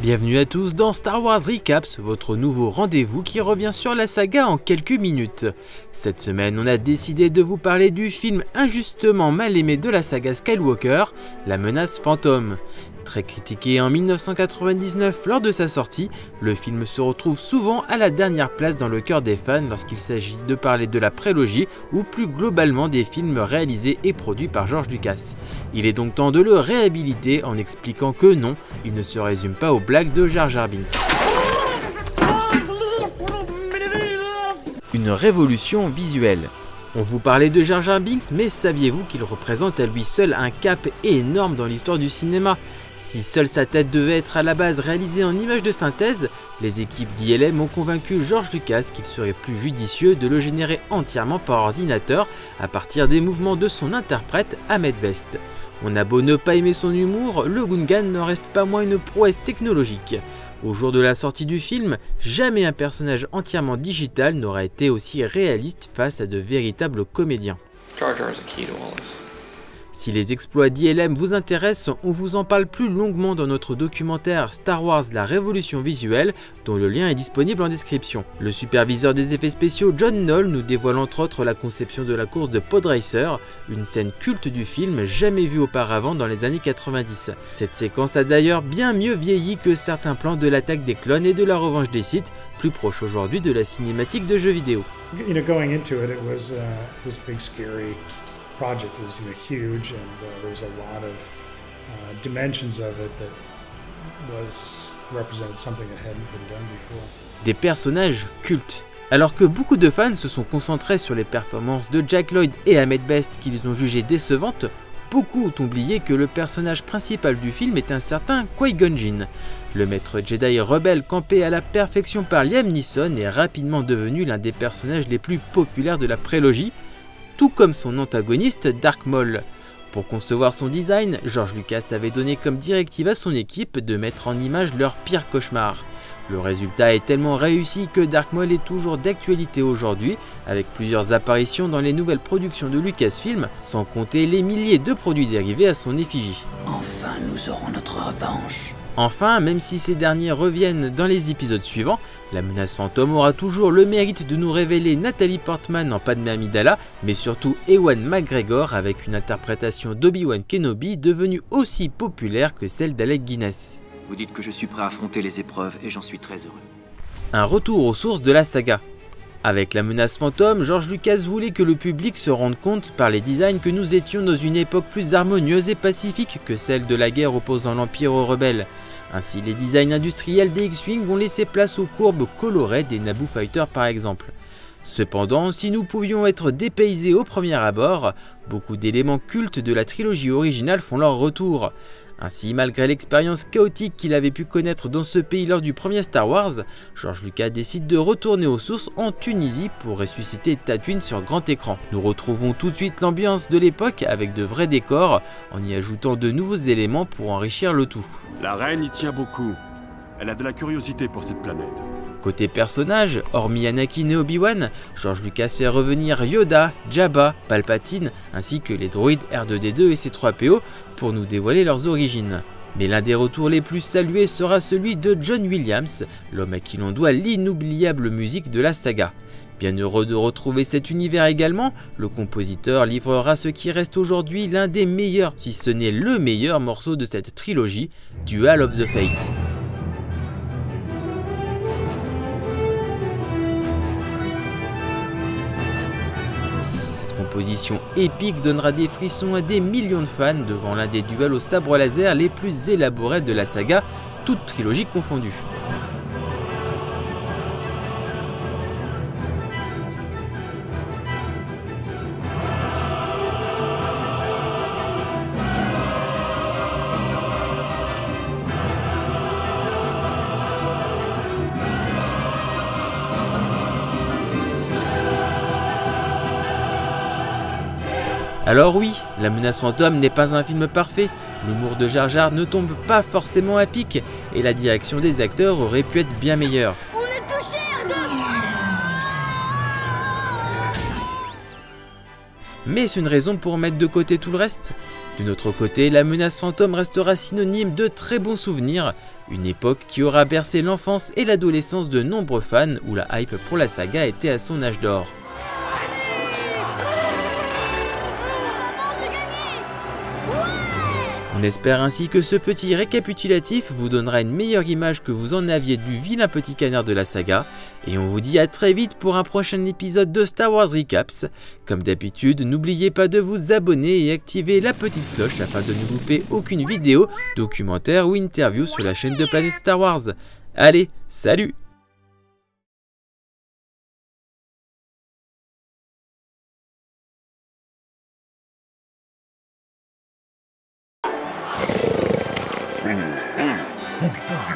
Bienvenue à tous dans Star Wars Recaps, votre nouveau rendez-vous qui revient sur la saga en quelques minutes. Cette semaine, on a décidé de vous parler du film injustement mal aimé de la saga Skywalker, La Menace Fantôme. Très critiqué en 1999 lors de sa sortie, le film se retrouve souvent à la dernière place dans le cœur des fans lorsqu'il s'agit de parler de la prélogie ou plus globalement des films réalisés et produits par George Lucas. Il est donc temps de le réhabiliter en expliquant que non, il ne se résume pas aux blagues de Jar Jar Binks. Une révolution visuelle. On vous parlait de Jar Jar Binks, mais saviez-vous qu'il représente à lui seul un cap énorme dans l'histoire du cinéma? Si seule sa tête devait être à la base réalisée en images de synthèse, les équipes d'ILM ont convaincu George Lucas qu'il serait plus judicieux de le générer entièrement par ordinateur à partir des mouvements de son interprète Ahmed Best. On a beau ne pas aimer son humour, le Gungan n'en reste pas moins une prouesse technologique. Au jour de la sortie du film, jamais un personnage entièrement digital n'aura été aussi réaliste face à de véritables comédiens. Jar Jar is a key to all this. Si les exploits d'ILM vous intéressent, on vous en parle plus longuement dans notre documentaire Star Wars la révolution visuelle, dont le lien est disponible en description. Le superviseur des effets spéciaux John Knoll nous dévoile entre autres la conception de la course de Pod Racer, une scène culte du film jamais vue auparavant dans les années 90. Cette séquence a d'ailleurs bien mieux vieilli que certains plans de l'attaque des clones et de la revanche des Sith, plus proche aujourd'hui de la cinématique de jeux vidéo. You know, going into it, it was a big, scary project. It was huge, and there was a lot of dimensions of it that represented something that hadn't been done before. Des personnages cultes. Alors que beaucoup de fans se sont concentrés sur les performances de Jack Lloyd et Ahmed Best qu'ils ont jugées décevantes, beaucoup ont oublié que le personnage principal du film est un certain Qui-Gon Jinn. Le maître Jedi rebelle campé à la perfection par Liam Neeson est rapidement devenu l'un des personnages les plus populaires de la prélogie, tout comme son antagoniste Dark Maul. Pour concevoir son design, George Lucas avait donné comme directive à son équipe de mettre en image leur pire cauchemar. Le résultat est tellement réussi que Dark Maul est toujours d'actualité aujourd'hui, avec plusieurs apparitions dans les nouvelles productions de Lucasfilm, sans compter les milliers de produits dérivés à son effigie. Enfin, nous aurons notre revanche. Enfin, même si ces derniers reviennent dans les épisodes suivants, La Menace Fantôme aura toujours le mérite de nous révéler Nathalie Portman en Padmé Amidala, mais surtout Ewan McGregor avec une interprétation d'Obi-Wan Kenobi devenue aussi populaire que celle d'Alec Guinness. Vous dites que je suis prêt à affronter les épreuves et j'en suis très heureux. Un retour aux sources de la saga. Avec La Menace Fantôme, George Lucas voulait que le public se rende compte par les designs que nous étions dans une époque plus harmonieuse et pacifique que celle de la guerre opposant l'Empire aux rebelles. Ainsi, les designs industriels des X-Wing vont laisser place aux courbes colorées des Naboo Fighter par exemple. Cependant, si nous pouvions être dépaysés au premier abord, beaucoup d'éléments cultes de la trilogie originale font leur retour. Ainsi, malgré l'expérience chaotique qu'il avait pu connaître dans ce pays lors du premier Star Wars, George Lucas décide de retourner aux sources en Tunisie pour ressusciter Tatooine sur grand écran. Nous retrouvons tout de suite l'ambiance de l'époque avec de vrais décors, en y ajoutant de nouveaux éléments pour enrichir le tout. La reine y tient beaucoup. Elle a de la curiosité pour cette planète. Côté personnage, hormis Anakin et Obi-Wan, George Lucas fait revenir Yoda, Jabba, Palpatine, ainsi que les droïdes R2-D2 et C-3PO pour nous dévoiler leurs origines. Mais l'un des retours les plus salués sera celui de John Williams, l'homme à qui l'on doit l'inoubliable musique de la saga. Bien heureux de retrouver cet univers également, le compositeur livrera ce qui reste aujourd'hui l'un des meilleurs, si ce n'est le meilleur morceau de cette trilogie, Duel of the Fates. Composition épique donnera des frissons à des millions de fans devant l'un des duels au sabre laser les plus élaborés de la saga, toute trilogie confondue. Alors oui, La Menace Fantôme n'est pas un film parfait, l'humour de Jar Jar ne tombe pas forcément à pic, et la direction des acteurs aurait pu être bien meilleure. On est touché, R2 ! Mais est-ce une raison pour mettre de côté tout le reste? De notre côté, La Menace Fantôme restera synonyme de très bons souvenirs, Une époque qui aura bercé l'enfance et l'adolescence de nombreux fans où la hype pour la saga était à son âge d'or. On espère ainsi que ce petit récapitulatif vous donnera une meilleure image que vous en aviez du vilain petit canard de la saga, et on vous dit à très vite pour un prochain épisode de Star Wars Recaps. Comme d'habitude, n'oubliez pas de vous abonner et activer la petite cloche afin de ne louper aucune vidéo, documentaire ou interview sur la chaîne de Planète Star Wars. Allez, salut! Hey,